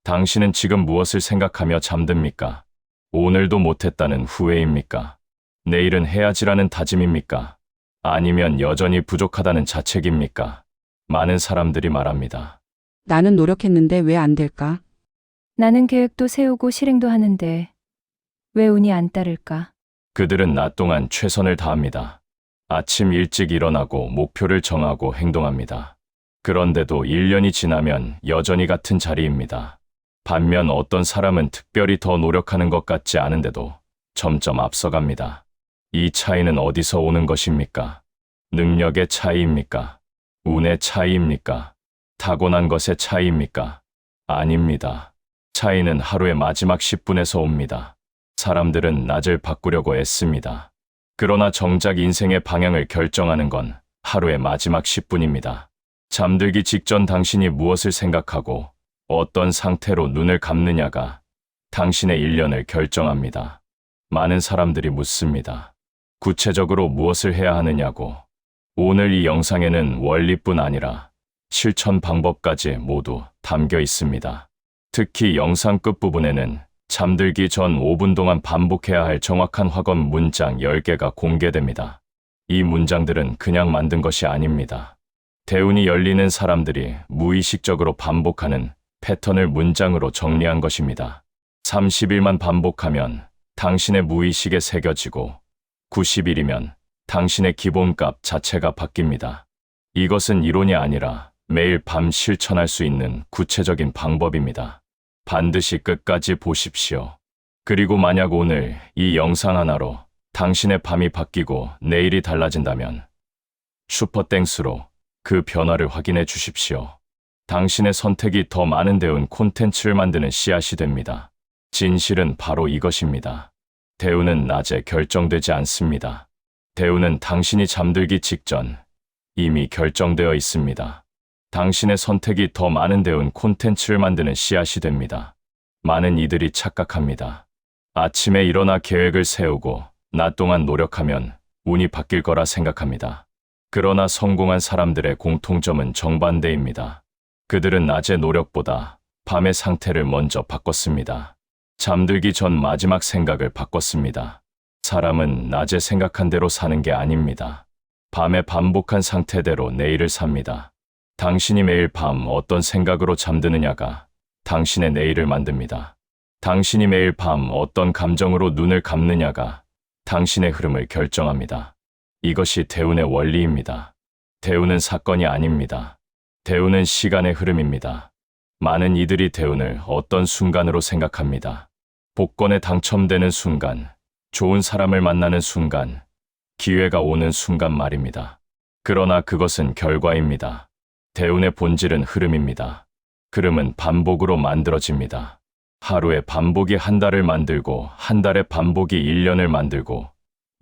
당신은 지금 무엇을 생각하며 잠듭니까? 오늘도 못했다는 후회입니까? 내일은 해야지라는 다짐입니까? 아니면 여전히 부족하다는 자책입니까? 많은 사람들이 말합니다. 나는 노력했는데 왜 안 될까? 나는 계획도 세우고 실행도 하는데 왜 운이 안 따를까? 그들은 낮 동안 최선을 다합니다. 아침 일찍 일어나고 목표를 정하고 행동합니다. 그런데도 1년이 지나면 여전히 같은 자리입니다. 반면 어떤 사람은 특별히 더 노력하는 것 같지 않은데도 점점 앞서갑니다. 이 차이는 어디서 오는 것입니까? 능력의 차이입니까? 운의 차이입니까? 타고난 것의 차이입니까? 아닙니다. 차이는 하루의 마지막 10분에서 옵니다. 사람들은 낮을 바꾸려고 애씁니다. 그러나 정작 인생의 방향을 결정하는 건 하루의 마지막 10분입니다. 잠들기 직전 당신이 무엇을 생각하고 어떤 상태로 눈을 감느냐가 당신의 1년을 결정합니다. 많은 사람들이 묻습니다. 구체적으로 무엇을 해야 하느냐고. 오늘 이 영상에는 원리뿐 아니라 실천 방법까지 모두 담겨 있습니다. 특히 영상 끝부분에는 잠들기 전 5분 동안 반복해야 할 정확한 확언 문장 10개가 공개됩니다. 이 문장들은 그냥 만든 것이 아닙니다. 대운이 열리는 사람들이 무의식적으로 반복하는 패턴을 문장으로 정리한 것입니다. 30일만 반복하면 당신의 무의식에 새겨지고 90일이면 당신의 기본값 자체가 바뀝니다. 이것은 이론이 아니라 매일 밤 실천할 수 있는 구체적인 방법입니다. 반드시 끝까지 보십시오. 그리고 만약 오늘 이 영상 하나로 당신의 밤이 바뀌고 내일이 달라진다면 슈퍼땡스로 그 변화를 확인해 주십시오. 당신의 선택이 더 많은 대운 콘텐츠를 만드는 씨앗이 됩니다. 진실은 바로 이것입니다. 대운은 낮에 결정되지 않습니다. 대운은 당신이 잠들기 직전 이미 결정되어 있습니다. 당신의 선택이 더 많은 대운 콘텐츠를 만드는 씨앗이 됩니다. 많은 이들이 착각합니다. 아침에 일어나 계획을 세우고 낮 동안 노력하면 운이 바뀔 거라 생각합니다. 그러나 성공한 사람들의 공통점은 정반대입니다. 그들은 낮의 노력보다 밤의 상태를 먼저 바꿨습니다. 잠들기 전 마지막 생각을 바꿨습니다. 사람은 낮에 생각한 대로 사는 게 아닙니다. 밤에 반복한 상태대로 내일을 삽니다. 당신이 매일 밤 어떤 생각으로 잠드느냐가 당신의 내일을 만듭니다. 당신이 매일 밤 어떤 감정으로 눈을 감느냐가 당신의 흐름을 결정합니다. 이것이 대운의 원리입니다. 대운은 사건이 아닙니다. 대운은 시간의 흐름입니다. 많은 이들이 대운을 어떤 순간으로 생각합니다. 복권에 당첨되는 순간, 좋은 사람을 만나는 순간, 기회가 오는 순간 말입니다. 그러나 그것은 결과입니다. 대운의 본질은 흐름입니다. 흐름은 반복으로 만들어집니다. 하루의 반복이 한 달을 만들고 한 달의 반복이 1년을 만들고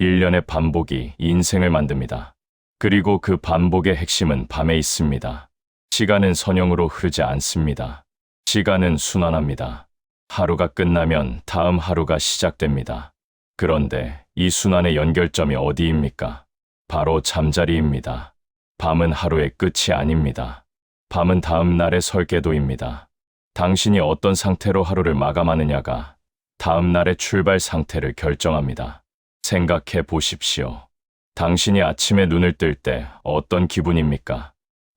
1년의 반복이 인생을 만듭니다. 그리고 그 반복의 핵심은 밤에 있습니다. 시간은 선형으로 흐르지 않습니다. 시간은 순환합니다. 하루가 끝나면 다음 하루가 시작됩니다. 그런데 이 순환의 연결점이 어디입니까? 바로 잠자리입니다. 밤은 하루의 끝이 아닙니다. 밤은 다음 날의 설계도입니다. 당신이 어떤 상태로 하루를 마감하느냐가 다음 날의 출발 상태를 결정합니다. 생각해 보십시오. 당신이 아침에 눈을 뜰 때 어떤 기분입니까?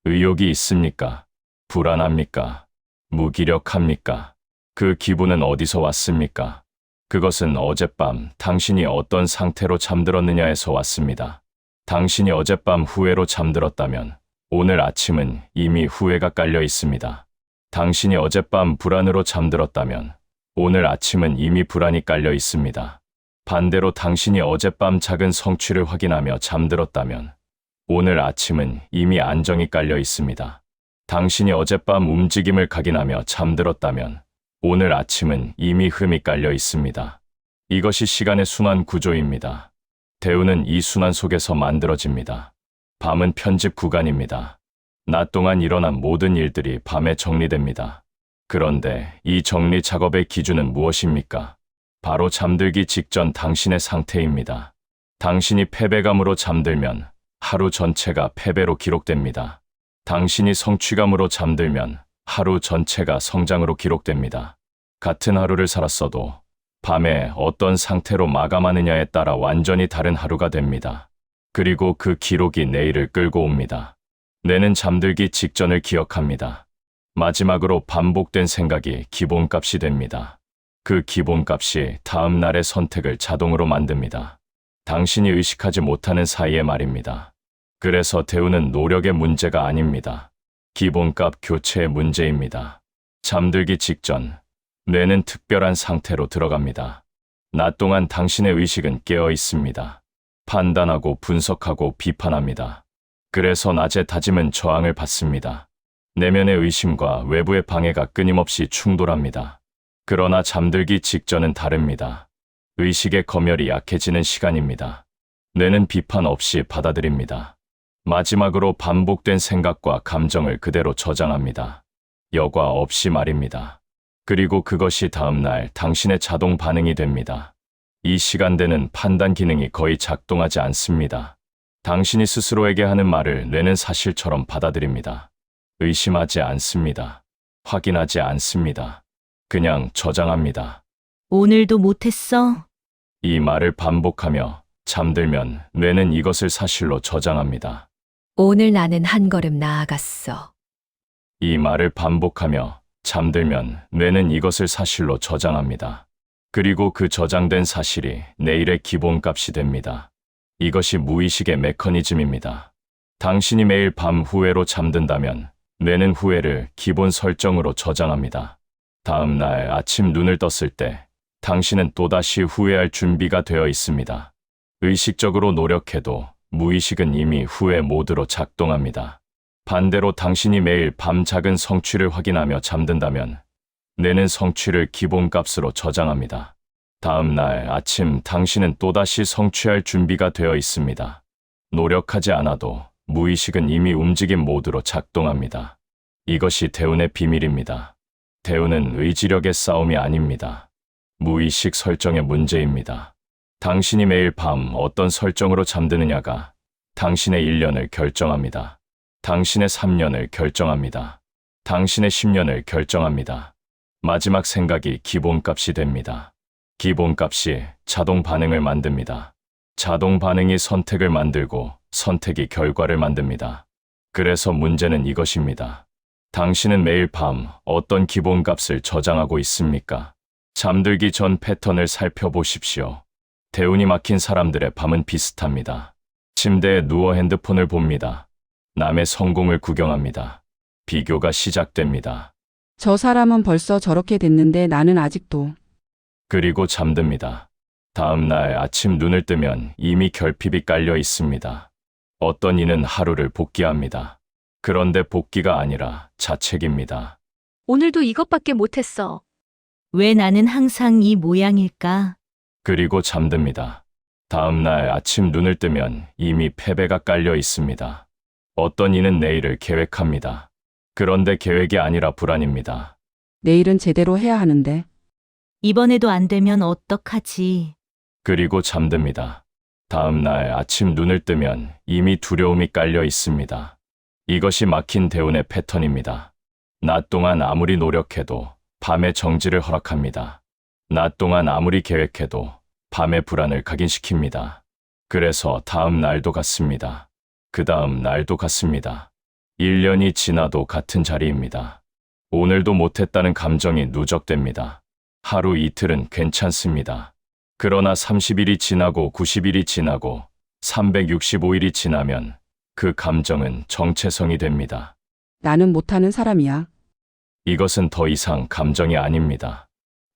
의욕이 있습니까? 불안합니까? 무기력합니까? 그 기분은 어디서 왔습니까? 그것은 어젯밤 당신이 어떤 상태로 잠들었느냐에서 왔습니다. 당신이 어젯밤 후회로 잠들었다면 오늘 아침은 이미 후회가 깔려 있습니다. 당신이 어젯밤 불안으로 잠들었다면 오늘 아침은 이미 불안이 깔려 있습니다. 반대로 당신이 어젯밤 작은 성취를 확인하며 잠들었다면 오늘 아침은 이미 안정이 깔려 있습니다. 당신이 어젯밤 움직임을 각인하며 잠들었다면 오늘 아침은 이미 흠이 깔려 있습니다. 이것이 시간의 순환 구조입니다. 대운은 이 순환 속에서 만들어집니다. 밤은 편집 구간입니다. 낮 동안 일어난 모든 일들이 밤에 정리됩니다. 그런데 이 정리 작업의 기준은 무엇입니까? 바로 잠들기 직전 당신의 상태입니다. 당신이 패배감으로 잠들면 하루 전체가 패배로 기록됩니다. 당신이 성취감으로 잠들면 하루 전체가 성장으로 기록됩니다. 같은 하루를 살았어도 밤에 어떤 상태로 마감하느냐에 따라 완전히 다른 하루가 됩니다. 그리고 그 기록이 내일을 끌고 옵니다. 뇌는 잠들기 직전을 기억합니다. 마지막으로 반복된 생각이 기본값이 됩니다. 그 기본값이 다음 날의 선택을 자동으로 만듭니다. 당신이 의식하지 못하는 사이에 말입니다. 그래서 대우는 노력의 문제가 아닙니다. 기본값 교체의 문제입니다. 잠들기 직전, 뇌는 특별한 상태로 들어갑니다. 낮 동안 당신의 의식은 깨어 있습니다. 판단하고 분석하고 비판합니다. 그래서 낮의 다짐은 저항을 받습니다. 내면의 의심과 외부의 방해가 끊임없이 충돌합니다. 그러나 잠들기 직전은 다릅니다. 의식의 검열이 약해지는 시간입니다. 뇌는 비판 없이 받아들입니다. 마지막으로 반복된 생각과 감정을 그대로 저장합니다. 여과 없이 말입니다. 그리고 그것이 다음날 당신의 자동 반응이 됩니다. 이 시간대는 판단 기능이 거의 작동하지 않습니다. 당신이 스스로에게 하는 말을 뇌는 사실처럼 받아들입니다. 의심하지 않습니다. 확인하지 않습니다. 그냥 저장합니다. 오늘도 못했어? 이 말을 반복하며 잠들면 뇌는 이것을 사실로 저장합니다. 오늘 나는 한 걸음 나아갔어. 이 말을 반복하며 잠들면 뇌는 이것을 사실로 저장합니다. 그리고 그 저장된 사실이 내일의 기본값이 됩니다. 이것이 무의식의 메커니즘입니다. 당신이 매일 밤 후회로 잠든다면 뇌는 후회를 기본 설정으로 저장합니다. 다음 날 아침 눈을 떴을 때 당신은 또다시 후회할 준비가 되어 있습니다. 의식적으로 노력해도 무의식은 이미 후회 모드로 작동합니다. 반대로 당신이 매일 밤 작은 성취를 확인하며 잠든다면 뇌는 성취를 기본값으로 저장합니다. 다음 날 아침 당신은 또다시 성취할 준비가 되어 있습니다. 노력하지 않아도 무의식은 이미 움직임 모드로 작동합니다. 이것이 대운의 비밀입니다. 대운은 의지력의 싸움이 아닙니다. 무의식 설정의 문제입니다. 당신이 매일 밤 어떤 설정으로 잠드느냐가 당신의 1년을 결정합니다. 당신의 3년을 결정합니다. 당신의 10년을 결정합니다. 마지막 생각이 기본값이 됩니다. 기본값이 자동 반응을 만듭니다. 자동 반응이 선택을 만들고 선택이 결과를 만듭니다. 그래서 문제는 이것입니다. 당신은 매일 밤 어떤 기본값을 저장하고 있습니까? 잠들기 전 패턴을 살펴보십시오. 대운이 막힌 사람들의 밤은 비슷합니다. 침대에 누워 핸드폰을 봅니다. 남의 성공을 구경합니다. 비교가 시작됩니다. 저 사람은 벌써 저렇게 됐는데 나는 아직도. 그리고 잠듭니다. 다음 날 아침 눈을 뜨면 이미 결핍이 깔려 있습니다. 어떤 이는 하루를 복귀합니다. 그런데 복귀가 아니라 자책입니다. 오늘도 이것밖에 못했어. 왜 나는 항상 이 모양일까? 그리고 잠듭니다. 다음 날 아침 눈을 뜨면 이미 패배가 깔려 있습니다. 어떤 이는 내일을 계획합니다. 그런데 계획이 아니라 불안입니다. 내일은 제대로 해야 하는데. 이번에도 안 되면 어떡하지? 그리고 잠듭니다. 다음 날 아침 눈을 뜨면 이미 두려움이 깔려 있습니다. 이것이 막힌 대운의 패턴입니다. 낮 동안 아무리 노력해도 밤의 정지를 허락합니다. 낮 동안 아무리 계획해도 밤의 불안을 각인시킵니다. 그래서 다음 날도 같습니다. 그 다음 날도 같습니다. 1년이 지나도 같은 자리입니다. 오늘도 못했다는 감정이 누적됩니다. 하루 이틀은 괜찮습니다. 그러나 30일이 지나고 90일이 지나고 365일이 지나면 그 감정은 정체성이 됩니다. 나는 못하는 사람이야. 이것은 더 이상 감정이 아닙니다.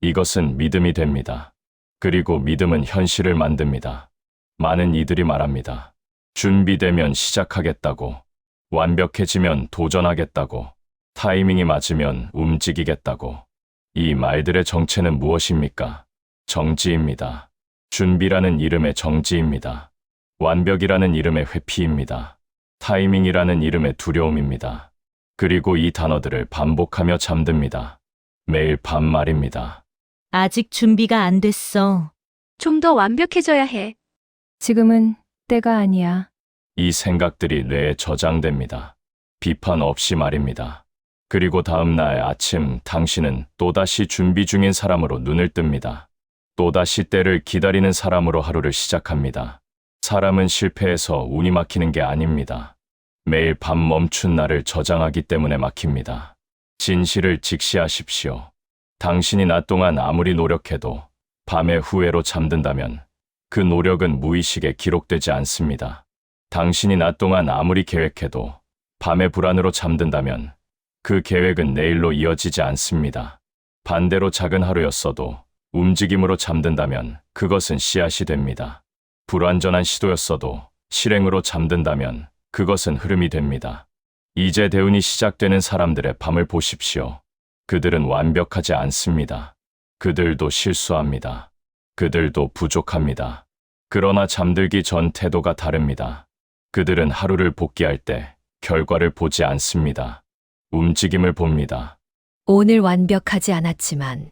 이것은 믿음이 됩니다. 그리고 믿음은 현실을 만듭니다. 많은 이들이 말합니다. 준비되면 시작하겠다고, 완벽해지면 도전하겠다고, 타이밍이 맞으면 움직이겠다고. 이 말들의 정체는 무엇입니까? 정지입니다. 준비라는 이름의 정지입니다. 완벽이라는 이름의 회피입니다. 타이밍이라는 이름의 두려움입니다. 그리고 이 단어들을 반복하며 잠듭니다. 매일 밤 말입니다. 아직 준비가 안 됐어. 좀 더 완벽해져야 해. 지금은 때가 아니야. 이 생각들이 뇌에 저장됩니다. 비판 없이 말입니다. 그리고 다음 날 아침 당신은 또다시 준비 중인 사람으로 눈을 뜹니다. 또다시 때를 기다리는 사람으로 하루를 시작합니다. 사람은 실패해서 운이 막히는 게 아닙니다. 매일 밤 멈춘 날을 저장하기 때문에 막힙니다. 진실을 직시하십시오. 당신이 낮 동안 아무리 노력해도 밤의 후회로 잠든다면 그 노력은 무의식에 기록되지 않습니다. 당신이 낮 동안 아무리 계획해도 밤의 불안으로 잠든다면 그 계획은 내일로 이어지지 않습니다. 반대로 작은 하루였어도 움직임으로 잠든다면 그것은 씨앗이 됩니다. 불완전한 시도였어도 실행으로 잠든다면 그것은 흐름이 됩니다. 이제 대운이 시작되는 사람들의 밤을 보십시오. 그들은 완벽하지 않습니다. 그들도 실수합니다. 그들도 부족합니다. 그러나 잠들기 전 태도가 다릅니다. 그들은 하루를 복귀할 때 결과를 보지 않습니다. 움직임을 봅니다. 오늘 완벽하지 않았지만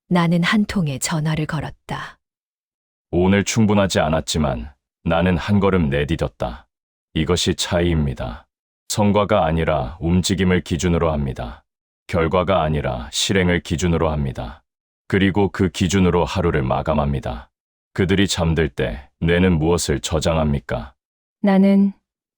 나는 한 통의 전화를 걸었다. 오늘 충분하지 않았지만 나는 한 걸음 내디뎠다. 이것이 차이입니다. 성과가 아니라 움직임을 기준으로 합니다. 결과가 아니라 실행을 기준으로 합니다. 그리고 그 기준으로 하루를 마감합니다. 그들이 잠들 때 뇌는 무엇을 저장합니까? 나는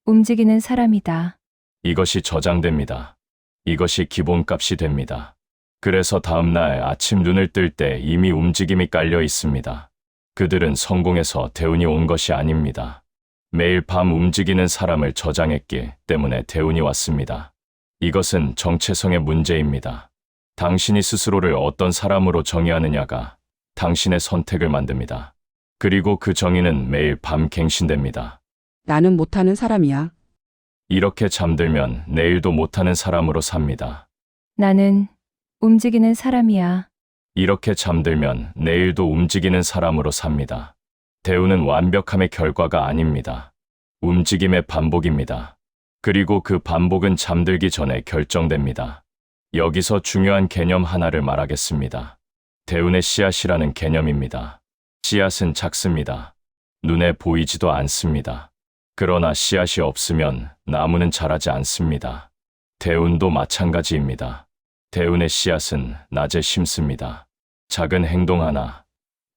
움직이는 사람이다. 이것이 저장됩니다. 이것이 기본값이 됩니다. 그래서 다음 날 아침 눈을 뜰 때 이미 움직임이 깔려 있습니다. 그들은 성공해서 대운이 온 것이 아닙니다. 매일 밤 움직이는 사람을 저장했기 때문에 대운이 왔습니다. 이것은 정체성의 문제입니다. 당신이 스스로를 어떤 사람으로 정의하느냐가 당신의 선택을 만듭니다. 그리고 그 정의는 매일 밤 갱신됩니다. 나는 못하는 사람이야. 이렇게 잠들면 내일도 못하는 사람으로 삽니다. 나는 움직이는 사람이야. 이렇게 잠들면 내일도 움직이는 사람으로 삽니다. 대운은 완벽함의 결과가 아닙니다. 움직임의 반복입니다. 그리고 그 반복은 잠들기 전에 결정됩니다. 여기서 중요한 개념 하나를 말하겠습니다. 대운의 씨앗이라는 개념입니다. 씨앗은 작습니다. 눈에 보이지도 않습니다. 그러나 씨앗이 없으면 나무는 자라지 않습니다. 대운도 마찬가지입니다. 대운의 씨앗은 낮에 심습니다. 작은 행동 하나,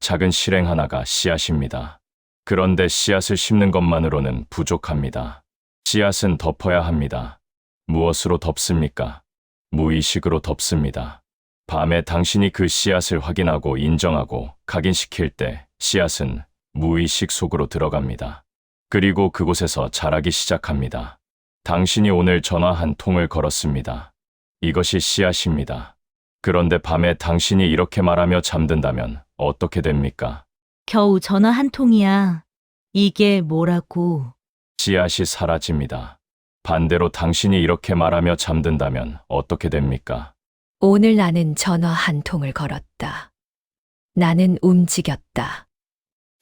작은 실행 하나가 씨앗입니다. 그런데 씨앗을 심는 것만으로는 부족합니다. 씨앗은 덮어야 합니다. 무엇으로 덮습니까? 무의식으로 덮습니다. 밤에 당신이 그 씨앗을 확인하고 인정하고 각인시킬 때 씨앗은 무의식 속으로 들어갑니다. 그리고 그곳에서 자라기 시작합니다. 당신이 오늘 전화 한 통을 걸었습니다. 이것이 씨앗입니다. 그런데 밤에 당신이 이렇게 말하며 잠든다면 어떻게 됩니까? 겨우 전화 한 통이야. 이게 뭐라고? 씨앗이 사라집니다. 반대로 당신이 이렇게 말하며 잠든다면 어떻게 됩니까? 오늘 나는 전화 한 통을 걸었다. 나는 움직였다.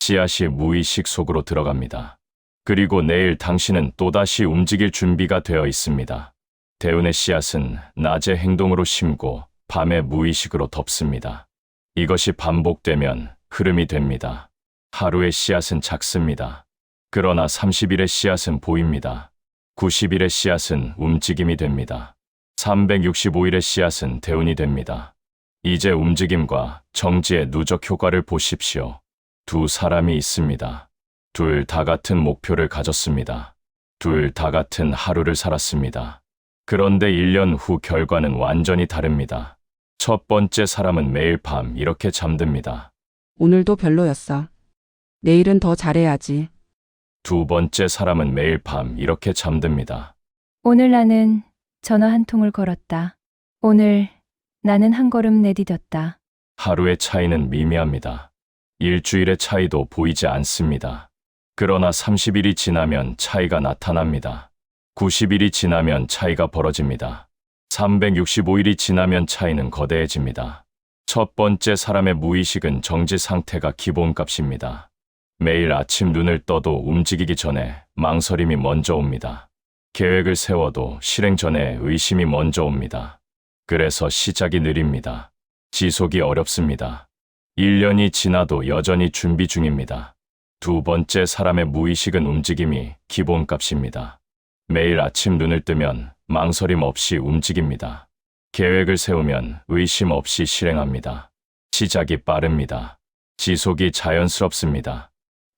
씨앗이 무의식 속으로 들어갑니다. 그리고 내일 당신은 또다시 움직일 준비가 되어 있습니다. 대운의 씨앗은 낮에 행동으로 심고 밤에 무의식으로 덮습니다. 이것이 반복되면 흐름이 됩니다. 하루의 씨앗은 작습니다. 그러나 30일의 씨앗은 보입니다. 90일의 씨앗은 움직임이 됩니다. 365일의 씨앗은 대운이 됩니다. 이제 움직임과 정지의 누적 효과를 보십시오. 두 사람이 있습니다. 둘 다 같은 목표를 가졌습니다. 둘 다 같은 하루를 살았습니다. 그런데 1년 후 결과는 완전히 다릅니다. 첫 번째 사람은 매일 밤 이렇게 잠듭니다. 오늘도 별로였어. 내일은 더 잘해야지. 두 번째 사람은 매일 밤 이렇게 잠듭니다. 오늘 나는 전화 한 통을 걸었다. 오늘 나는 한 걸음 내디뎠다. 하루의 차이는 미미합니다. 일주일의 차이도 보이지 않습니다. 그러나 30일이 지나면 차이가 나타납니다. 90일이 지나면 차이가 벌어집니다. 365일이 지나면 차이는 거대해집니다. 첫 번째 사람의 무의식은 정지 상태가 기본값입니다. 매일 아침 눈을 떠도 움직이기 전에 망설임이 먼저 옵니다. 계획을 세워도 실행 전에 의심이 먼저 옵니다. 그래서 시작이 느립니다. 지속이 어렵습니다. 1년이 지나도 여전히 준비 중입니다. 두 번째 사람의 무의식은 움직임이 기본값입니다. 매일 아침 눈을 뜨면 망설임 없이 움직입니다. 계획을 세우면 의심 없이 실행합니다. 시작이 빠릅니다. 지속이 자연스럽습니다.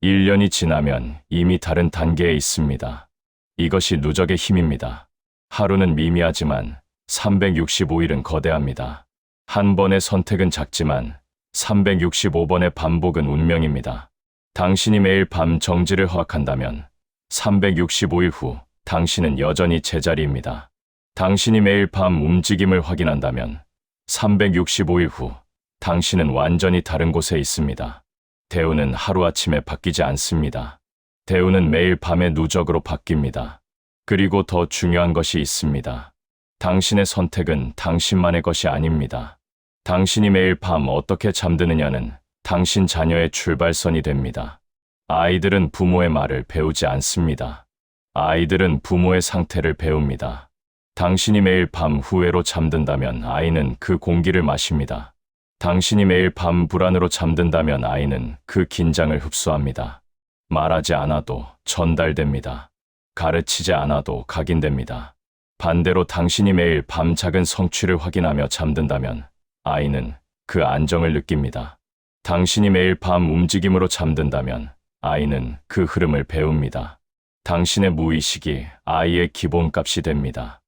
1년이 지나면 이미 다른 단계에 있습니다. 이것이 누적의 힘입니다. 하루는 미미하지만 365일은 거대합니다. 한 번의 선택은 작지만 365번의 반복은 운명입니다. 당신이 매일 밤 정지를 허락한다면 365일 후 당신은 여전히 제자리입니다. 당신이 매일 밤 움직임을 확인한다면 365일 후 당신은 완전히 다른 곳에 있습니다. 대우는 하루아침에 바뀌지 않습니다. 대우는 매일 밤의 누적으로 바뀝니다. 그리고 더 중요한 것이 있습니다. 당신의 선택은 당신만의 것이 아닙니다. 당신이 매일 밤 어떻게 잠드느냐는 당신 자녀의 출발선이 됩니다. 아이들은 부모의 말을 배우지 않습니다. 아이들은 부모의 상태를 배웁니다. 당신이 매일 밤 후회로 잠든다면 아이는 그 공기를 마십니다. 당신이 매일 밤 불안으로 잠든다면 아이는 그 긴장을 흡수합니다. 말하지 않아도 전달됩니다. 가르치지 않아도 각인됩니다. 반대로 당신이 매일 밤 작은 성취를 확인하며 잠든다면 아이는 그 안정을 느낍니다. 당신이 매일 밤 움직임으로 잠든다면 아이는 그 흐름을 배웁니다. 당신의 무의식이 아이의 기본값이 됩니다.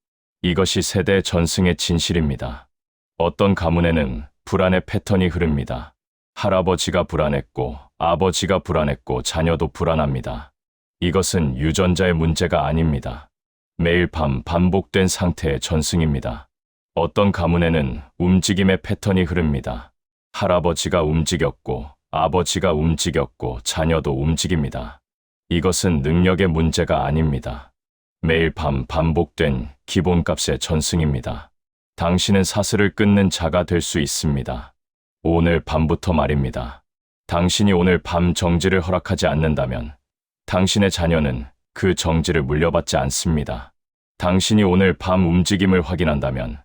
이것이 세대 전승의 진실입니다. 어떤 가문에는 불안의 패턴이 흐릅니다. 할아버지가 불안했고 아버지가 불안했고 자녀도 불안합니다. 이것은 유전자의 문제가 아닙니다. 매일 밤 반복된 상태의 전승입니다. 어떤 가문에는 움직임의 패턴이 흐릅니다. 할아버지가 움직였고 아버지가 움직였고 자녀도 움직입니다. 이것은 능력의 문제가 아닙니다. 매일 밤 반복된 기본값의 전승입니다. 당신은 사슬을 끊는 자가 될 수 있습니다. 오늘 밤부터 말입니다. 당신이 오늘 밤 정지를 허락하지 않는다면 당신의 자녀는 그 정지를 물려받지 않습니다. 당신이 오늘 밤 움직임을 확인한다면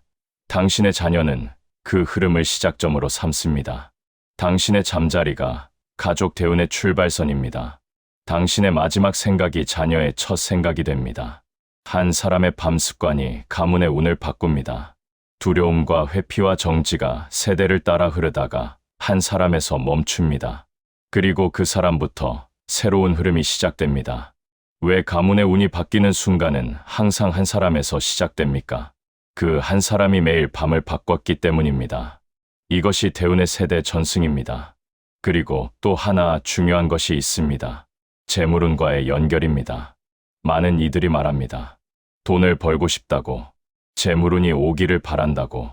당신의 자녀는 그 흐름을 시작점으로 삼습니다. 당신의 잠자리가 가족 대운의 출발선입니다. 당신의 마지막 생각이 자녀의 첫 생각이 됩니다. 한 사람의 밤 습관이 가문의 운을 바꿉니다. 두려움과 회피와 정지가 세대를 따라 흐르다가 한 사람에서 멈춥니다. 그리고 그 사람부터 새로운 흐름이 시작됩니다. 왜 가문의 운이 바뀌는 순간은 항상 한 사람에서 시작됩니까? 그 한 사람이 매일 밤을 바꿨기 때문입니다. 이것이 대운의 세대 전승입니다. 그리고 또 하나 중요한 것이 있습니다. 재물운과의 연결입니다. 많은 이들이 말합니다. 돈을 벌고 싶다고, 재물운이 오기를 바란다고.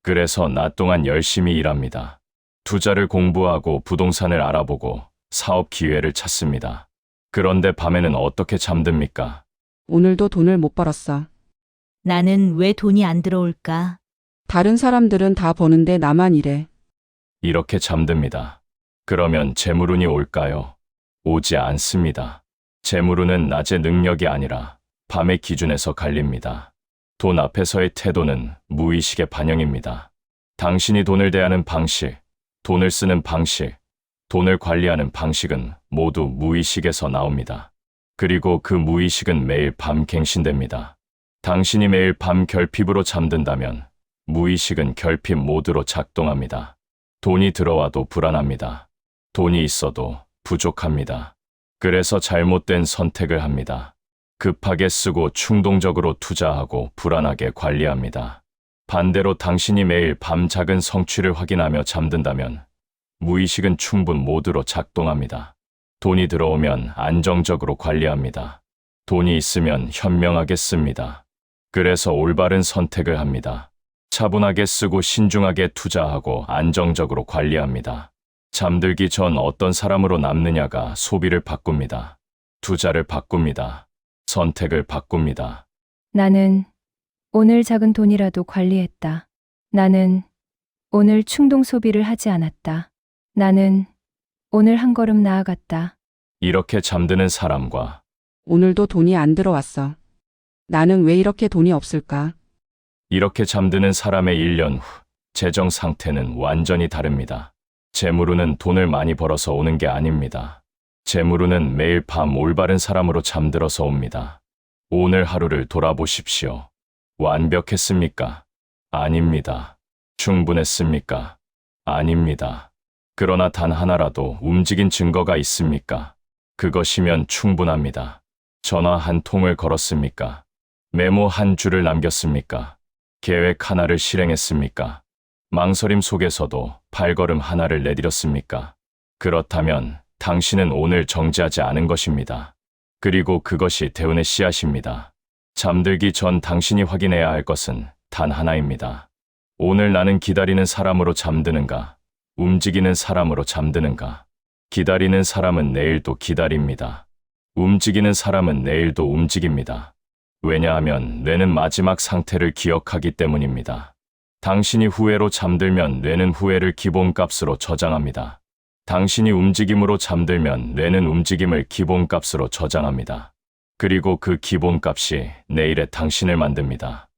그래서 낮 동안 열심히 일합니다. 투자를 공부하고 부동산을 알아보고 사업 기회를 찾습니다. 그런데 밤에는 어떻게 잠듭니까? 오늘도 돈을 못 벌었어. 나는 왜 돈이 안 들어올까? 다른 사람들은 다 버는데 나만 이래. 이렇게 잠듭니다. 그러면 재물운이 올까요? 오지 않습니다. 재물운은 낮의 능력이 아니라 밤의 기준에서 갈립니다. 돈 앞에서의 태도는 무의식의 반영입니다. 당신이 돈을 대하는 방식, 돈을 쓰는 방식, 돈을 관리하는 방식은 모두 무의식에서 나옵니다. 그리고 그 무의식은 매일 밤 갱신됩니다. 당신이 매일 밤 결핍으로 잠든다면 무의식은 결핍 모드로 작동합니다. 돈이 들어와도 불안합니다. 돈이 있어도 부족합니다. 그래서 잘못된 선택을 합니다. 급하게 쓰고 충동적으로 투자하고 불안하게 관리합니다. 반대로 당신이 매일 밤 작은 성취를 확인하며 잠든다면 무의식은 충분 모드로 작동합니다. 돈이 들어오면 안정적으로 관리합니다. 돈이 있으면 현명하게 씁니다. 그래서 올바른 선택을 합니다. 차분하게 쓰고 신중하게 투자하고 안정적으로 관리합니다. 잠들기 전 어떤 사람으로 남느냐가 소비를 바꿉니다. 투자를 바꿉니다. 선택을 바꿉니다. 나는 오늘 작은 돈이라도 관리했다. 나는 오늘 충동 소비를 하지 않았다. 나는 오늘 한 걸음 나아갔다. 이렇게 잠드는 사람과 오늘도 돈이 안 들어왔어. 나는 왜 이렇게 돈이 없을까? 이렇게 잠드는 사람의 1년 후 재정 상태는 완전히 다릅니다. 재물운은 돈을 많이 벌어서 오는 게 아닙니다. 재물운은 매일 밤 올바른 사람으로 잠들어서 옵니다. 오늘 하루를 돌아보십시오. 완벽했습니까? 아닙니다. 충분했습니까? 아닙니다. 그러나 단 하나라도 움직인 증거가 있습니까? 그것이면 충분합니다. 전화 한 통을 걸었습니까? 메모 한 줄을 남겼습니까? 계획 하나를 실행했습니까? 망설임 속에서도 발걸음 하나를 내디뎠습니까? 그렇다면 당신은 오늘 정지하지 않은 것입니다. 그리고 그것이 대운의 씨앗입니다. 잠들기 전 당신이 확인해야 할 것은 단 하나입니다. 오늘 나는 기다리는 사람으로 잠드는가? 움직이는 사람으로 잠드는가? 기다리는 사람은 내일도 기다립니다. 움직이는 사람은 내일도 움직입니다. 왜냐하면 뇌는 마지막 상태를 기억하기 때문입니다. 당신이 후회로 잠들면 뇌는 후회를 기본값으로 저장합니다. 당신이 움직임으로 잠들면 뇌는 움직임을 기본값으로 저장합니다. 그리고 그 기본값이 내일의 당신을 만듭니다.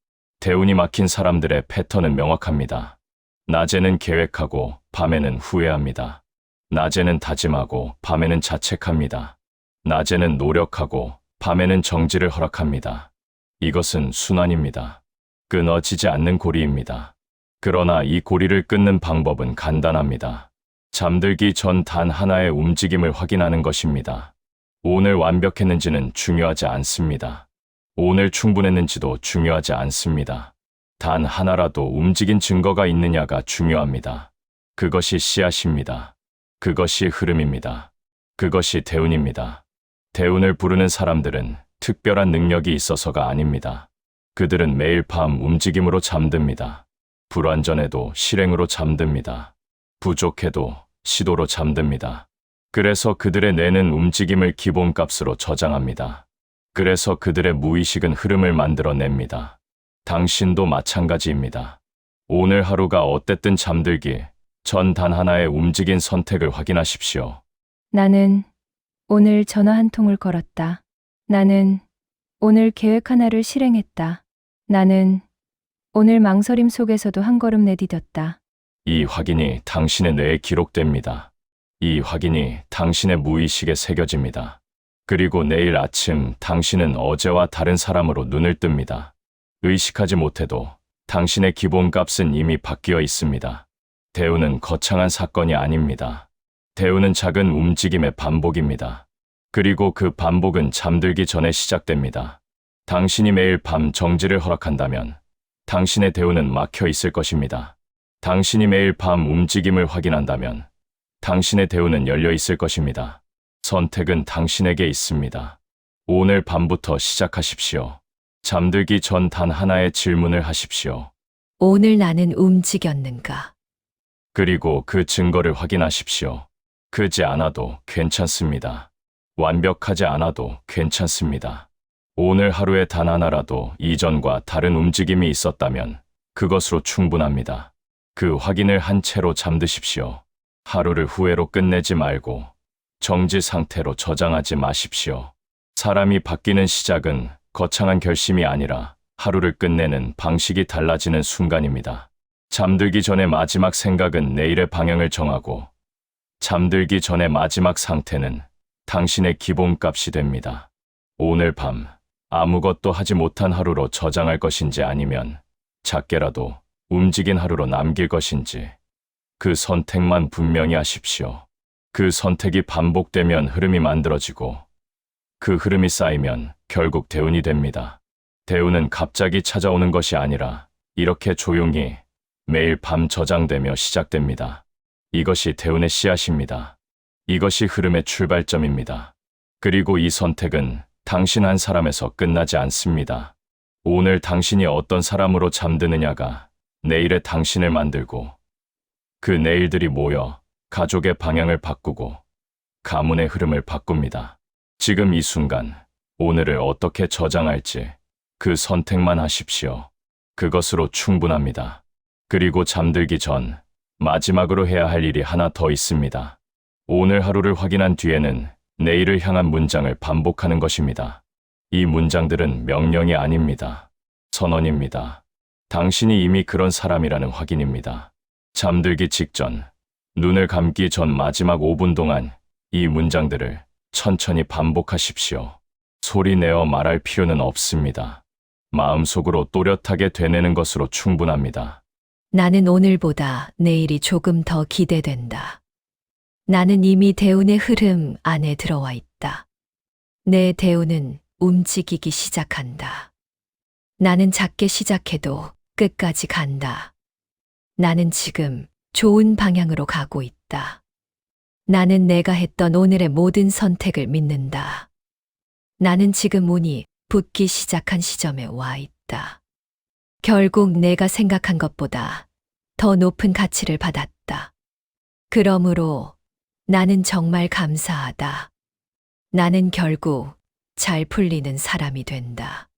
대운이 막힌 사람들의 패턴은 명확합니다. 낮에는 계획하고 밤에는 후회합니다. 낮에는 다짐하고 밤에는 자책합니다. 낮에는 노력하고 밤에는 정지를 허락합니다. 이것은 순환입니다. 끊어지지 않는 고리입니다. 그러나 이 고리를 끊는 방법은 간단합니다. 잠들기 전 단 하나의 움직임을 확인하는 것입니다. 오늘 완벽했는지는 중요하지 않습니다. 오늘 충분했는지도 중요하지 않습니다. 단 하나라도 움직인 증거가 있느냐가 중요합니다. 그것이 씨앗입니다. 그것이 흐름입니다. 그것이 대운입니다. 대운을 부르는 사람들은 특별한 능력이 있어서가 아닙니다. 그들은 매일 밤 움직임으로 잠듭니다. 불완전해도 실행으로 잠듭니다. 부족해도 시도로 잠듭니다. 그래서 그들의 뇌는 움직임을 기본값으로 저장합니다. 그래서 그들의 무의식은 흐름을 만들어냅니다. 당신도 마찬가지입니다. 오늘 하루가 어땠든 잠들기 전 단 하나의 움직인 선택을 확인하십시오. 나는 오늘 전화 한 통을 걸었다. 나는 오늘 계획 하나를 실행했다. 나는 오늘 망설임 속에서도 한 걸음 내디뎠다. 이 확인이 당신의 뇌에 기록됩니다. 이 확인이 당신의 무의식에 새겨집니다. 그리고 내일 아침 당신은 어제와 다른 사람으로 눈을 뜹니다. 의식하지 못해도 당신의 기본값은 이미 바뀌어 있습니다. 대운은 거창한 사건이 아닙니다. 대운은 작은 움직임의 반복입니다. 그리고 그 반복은 잠들기 전에 시작됩니다. 당신이 매일 밤 정지를 허락한다면 당신의 대운은 막혀 있을 것입니다. 당신이 매일 밤 움직임을 확인한다면 당신의 대운은 열려 있을 것입니다. 선택은 당신에게 있습니다. 오늘 밤부터 시작하십시오. 잠들기 전 단 하나의 질문을 하십시오. 오늘 나는 움직였는가? 그리고 그 증거를 확인하십시오. 크지 않아도 괜찮습니다. 완벽하지 않아도 괜찮습니다. 오늘 하루에 단 하나라도 이전과 다른 움직임이 있었다면 그것으로 충분합니다. 그 확인을 한 채로 잠드십시오. 하루를 후회로 끝내지 말고 정지 상태로 저장하지 마십시오. 사람이 바뀌는 시작은 거창한 결심이 아니라 하루를 끝내는 방식이 달라지는 순간입니다. 잠들기 전의 마지막 생각은 내일의 방향을 정하고 잠들기 전의 마지막 상태는 당신의 기본값이 됩니다. 오늘 밤 아무것도 하지 못한 하루로 저장할 것인지 아니면 작게라도 움직인 하루로 남길 것인지 그 선택만 분명히 하십시오. 그 선택이 반복되면 흐름이 만들어지고 그 흐름이 쌓이면 결국 대운이 됩니다. 대운은 갑자기 찾아오는 것이 아니라 이렇게 조용히 매일 밤 저장되며 시작됩니다. 이것이 대운의 씨앗입니다. 이것이 흐름의 출발점입니다. 그리고 이 선택은 당신 한 사람에서 끝나지 않습니다. 오늘 당신이 어떤 사람으로 잠드느냐가 내일의 당신을 만들고 그 내일들이 모여 가족의 방향을 바꾸고 가문의 흐름을 바꿉니다. 지금 이 순간 오늘을 어떻게 저장할지 그 선택만 하십시오. 그것으로 충분합니다. 그리고 잠들기 전 마지막으로 해야 할 일이 하나 더 있습니다. 오늘 하루를 확인한 뒤에는 내일을 향한 문장을 반복하는 것입니다. 이 문장들은 명령이 아닙니다. 선언입니다. 당신이 이미 그런 사람이라는 확인입니다. 잠들기 직전, 눈을 감기 전 마지막 5분 동안 이 문장들을 천천히 반복하십시오. 소리 내어 말할 필요는 없습니다. 마음속으로 또렷하게 되뇌는 것으로 충분합니다. 나는 오늘보다 내일이 조금 더 기대된다. 나는 이미 대운의 흐름 안에 들어와 있다. 내 대운은 움직이기 시작한다. 나는 작게 시작해도 끝까지 간다. 나는 지금 좋은 방향으로 가고 있다. 나는 내가 했던 오늘의 모든 선택을 믿는다. 나는 지금 운이 붙기 시작한 시점에 와 있다. 결국 내가 생각한 것보다 더 높은 가치를 받았다. 그러므로 나는 정말 감사하다. 나는 결국 잘 풀리는 사람이 된다.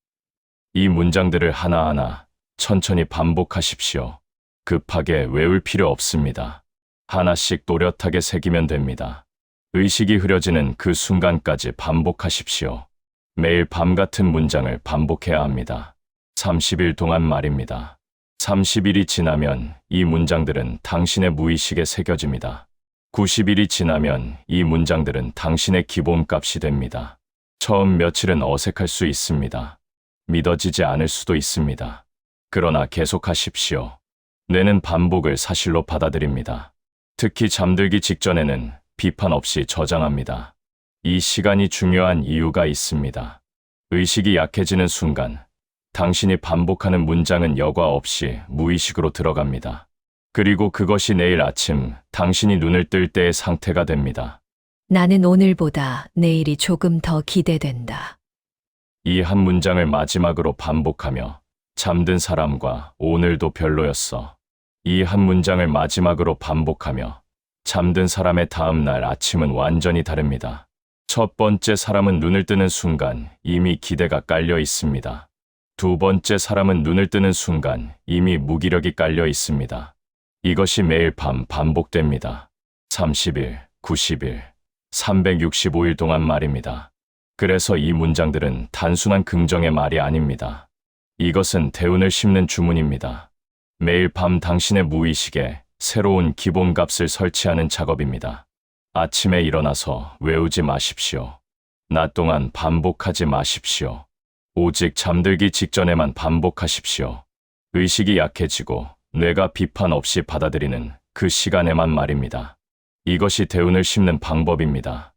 이 문장들을 하나하나 천천히 반복하십시오. 급하게 외울 필요 없습니다. 하나씩 또렷하게 새기면 됩니다. 의식이 흐려지는 그 순간까지 반복하십시오. 매일 밤 같은 문장을 반복해야 합니다. 30일 동안 말입니다. 30일이 지나면 이 문장들은 당신의 무의식에 새겨집니다. 90일이 지나면 이 문장들은 당신의 기본값이 됩니다. 처음 며칠은 어색할 수 있습니다. 믿어지지 않을 수도 있습니다. 그러나 계속하십시오. 뇌는 반복을 사실로 받아들입니다. 특히 잠들기 직전에는 비판 없이 저장합니다. 이 시간이 중요한 이유가 있습니다. 의식이 약해지는 순간 당신이 반복하는 문장은 여과 없이 무의식으로 들어갑니다. 그리고 그것이 내일 아침 당신이 눈을 뜰 때의 상태가 됩니다. 나는 오늘보다 내일이 조금 더 기대된다. 이 한 문장을 마지막으로 반복하며 잠든 사람과 오늘도 별로였어. 이 한 문장을 마지막으로 반복하며 잠든 사람의 다음 날 아침은 완전히 다릅니다. 첫 번째 사람은 눈을 뜨는 순간 이미 기대가 깔려 있습니다. 두 번째 사람은 눈을 뜨는 순간 이미 무기력이 깔려 있습니다. 이것이 매일 밤 반복됩니다. 30일, 90일, 365일 동안 말입니다. 그래서 이 문장들은 단순한 긍정의 말이 아닙니다. 이것은 대운을 심는 주문입니다. 매일 밤 당신의 무의식에 새로운 기본값을 설치하는 작업입니다. 아침에 일어나서 외우지 마십시오. 낮 동안 반복하지 마십시오. 오직 잠들기 직전에만 반복하십시오. 의식이 약해지고 뇌가 비판 없이 받아들이는 그 시간에만 말입니다. 이것이 대운을 심는 방법입니다.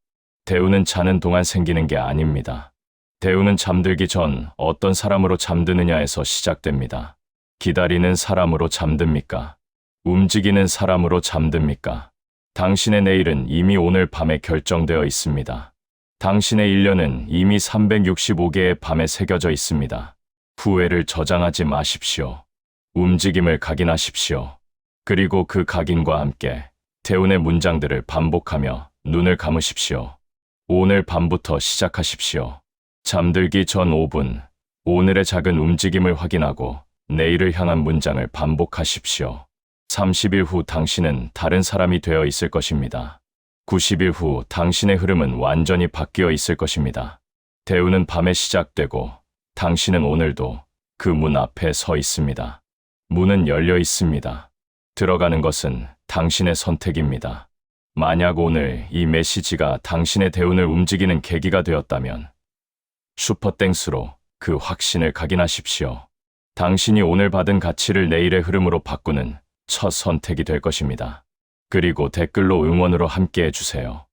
대운은 자는 동안 생기는 게 아닙니다. 대운은 잠들기 전 어떤 사람으로 잠드느냐에서 시작됩니다. 기다리는 사람으로 잠듭니까? 움직이는 사람으로 잠듭니까? 당신의 내일은 이미 오늘 밤에 결정되어 있습니다. 당신의 1년은 이미 365개의 밤에 새겨져 있습니다. 후회를 저장하지 마십시오. 움직임을 각인하십시오. 그리고 그 각인과 함께 대운의 문장들을 반복하며 눈을 감으십시오. 오늘 밤부터 시작하십시오. 잠들기 전 5분, 오늘의 작은 움직임을 확인하고 내일을 향한 문장을 반복하십시오. 30일 후 당신은 다른 사람이 되어 있을 것입니다. 90일 후 당신의 흐름은 완전히 바뀌어 있을 것입니다. 대운은 밤에 시작되고 당신은 오늘도 그 문 앞에 서 있습니다. 문은 열려 있습니다. 들어가는 것은 당신의 선택입니다. 만약 오늘 이 메시지가 당신의 대운을 움직이는 계기가 되었다면 슈퍼땡스로 그 확신을 각인하십시오. 당신이 오늘 받은 가치를 내일의 흐름으로 바꾸는 첫 선택이 될 것입니다. 그리고 댓글로 응원으로 함께 해주세요.